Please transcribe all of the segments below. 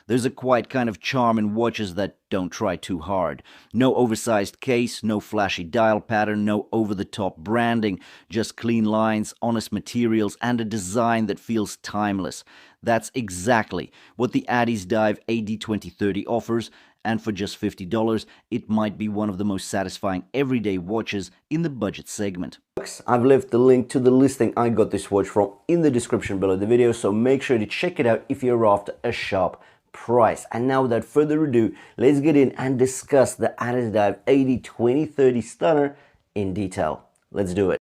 There's a quiet kind of charm in watches that don't try too hard. No oversized case, no flashy dial pattern, no over-the-top branding, just clean lines, honest materials, and a design that feels timeless. That's exactly what the Addiesdive AD2030 offers, and for just $50, it might be one of the most satisfying everyday watches in the budget segment. I've left the link to the listing I got this watch from in the description below the video, so make sure to check it out if you're after a sharp price. And now without further ado, let's get in and discuss the Addiesdive AD2030 Stunner in detail. Let's do it.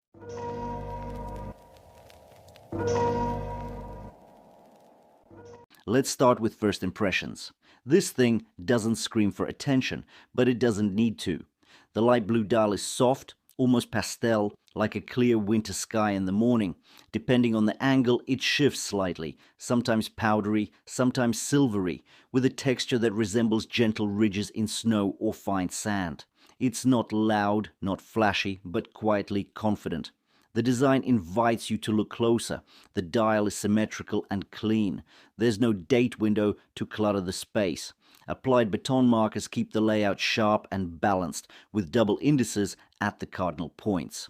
Let's start with first impressions. This thing doesn't scream for attention, but it doesn't need to. The light blue dial is soft, almost pastel, like a clear winter sky in the morning. Depending on the angle, it shifts slightly, sometimes powdery, sometimes silvery, with a texture that resembles gentle ridges in snow or fine sand. It's not loud, not flashy, but quietly confident. The design invites you to look closer. The dial is symmetrical and clean. There's no date window to clutter the space. Applied baton markers keep the layout sharp and balanced, with double indices at the cardinal points.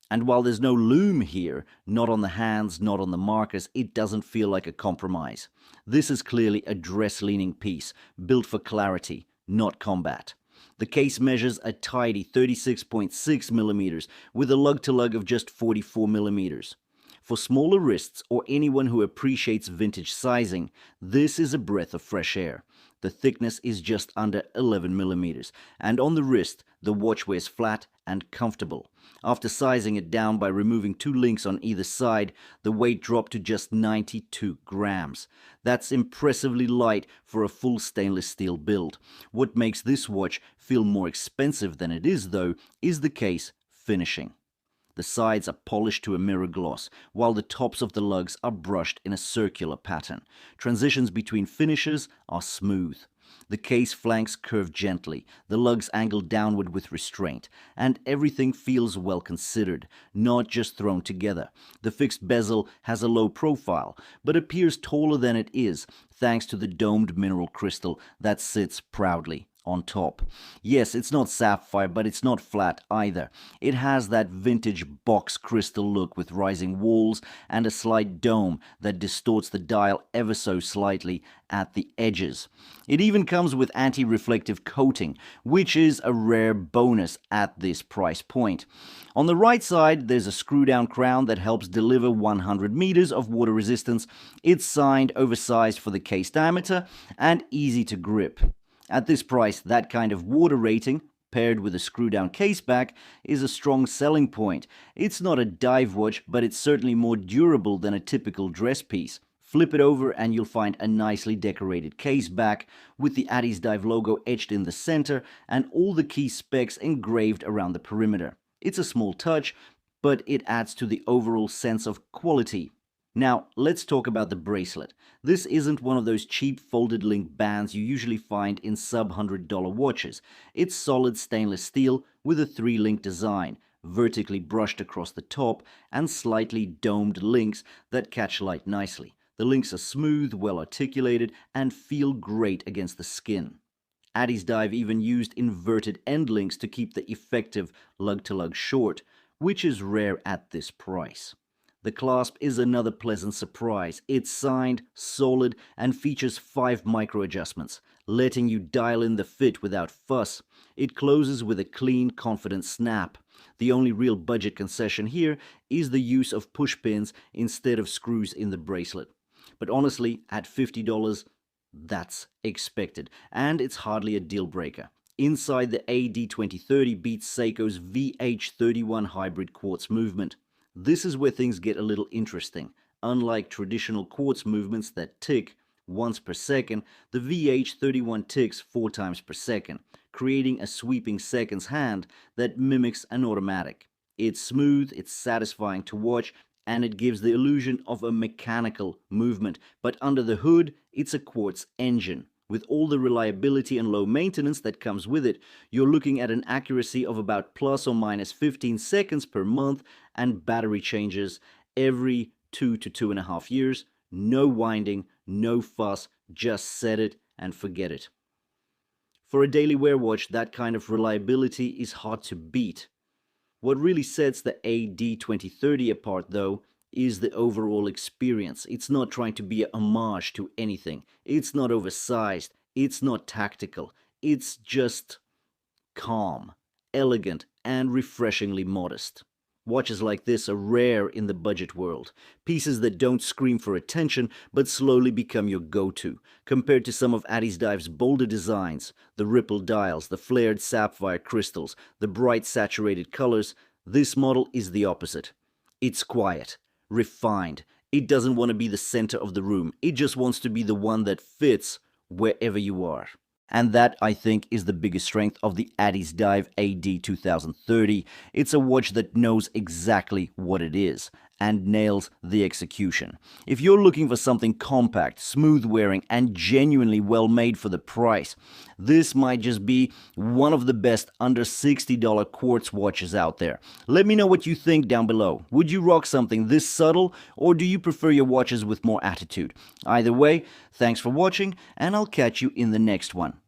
And while there's no loom here, not on the hands, not on the markers, it doesn't feel like a compromise. This is clearly a dress-leaning piece, built for clarity, not combat. The case measures a tidy 36.6 millimeters with a lug-to-lug of just 44 millimeters. For smaller wrists or anyone who appreciates vintage sizing, this is a breath of fresh air. The thickness is just under 11 millimeters, and on the wrist, the watch wears flat and comfortable. After sizing it down by removing 2 links on either side, the weight dropped to just 92 grams. That's impressively light for a full stainless steel build. What makes this watch feel more expensive than it is, though, is the case finishing. The sides are polished to a mirror gloss, while the tops of the lugs are brushed in a circular pattern. Transitions between finishes are smooth. The case flanks curve gently, the lugs angle downward with restraint, and everything feels well considered, not just thrown together. The fixed bezel has a low profile, but appears taller than it is, thanks to the domed mineral crystal that sits proudly on top. Yes, it's not sapphire, but it's not flat either. It has that vintage box crystal look with rising walls and a slight dome that distorts the dial ever so slightly at the edges. It even comes with anti-reflective coating, which is a rare bonus at this price point. On the right side, there's a screw-down crown that helps deliver 100 meters of water resistance. It's signed, oversized for the case diameter, and easy to grip. At this price, that kind of water rating, paired with a screw-down case back, is a strong selling point. It's not a dive watch, but it's certainly more durable than a typical dress piece. Flip it over and you'll find a nicely decorated case back with the Addiesdive logo etched in the center and all the key specs engraved around the perimeter. It's a small touch, but it adds to the overall sense of quality. Now, let's talk about the bracelet. This isn't one of those cheap folded link bands you usually find in sub-$100 watches. It's solid stainless steel with a 3-link design, vertically brushed across the top, and slightly domed links that catch light nicely. The links are smooth, well articulated, and feel great against the skin. Addiesdive even used inverted end links to keep the effective lug-to-lug short, which is rare at this price. The clasp is another pleasant surprise. It's signed, solid, and features 5 micro adjustments, letting you dial in the fit without fuss. It closes with a clean, confident snap. The only real budget concession here is the use of push pins instead of screws in the bracelet. But honestly, at $50, that's expected, and it's hardly a deal breaker. Inside, the AD2030 beats Seiko's VH31 hybrid quartz movement. This is where things get a little interesting. Unlike traditional quartz movements that tick once per second, the VH31 ticks 4 times per second, creating a sweeping seconds hand that mimics an automatic. It's smooth, it's satisfying to watch, and it gives the illusion of a mechanical movement, but under the hood, it's a quartz engine. With all the reliability and low maintenance that comes with it, you're looking at an accuracy of about plus or minus 15 seconds per month and battery changes every 2 to 2.5 years. No winding, no fuss, just set it and forget it. For a daily wear watch, that kind of reliability is hard to beat. What really sets the AD2030 apart, though, is the overall experience. It's not trying to be a homage to anything. It's not oversized. It's not tactical. It's just calm, elegant, and refreshingly modest. Watches like this are rare in the budget world. Pieces that don't scream for attention but slowly become your go-to. Compared to some of Addiesdive's bolder designs, the rippled dials, the flared sapphire crystals, the bright saturated colors, this model is the opposite. It's quiet, refined. It doesn't want to be the center of the room. It just wants to be the one that fits wherever you are. And that, I think, is the biggest strength of the Addiesdive AD2030. It's a watch that knows exactly what it is and nails the execution. If you're looking for something compact, smooth wearing, and genuinely well made for the price, this might just be one of the best under $60 quartz watches out there. Let me know what you think down below. Would you rock something this subtle, or do you prefer your watches with more attitude? Either way, thanks for watching, and I'll catch you in the next one.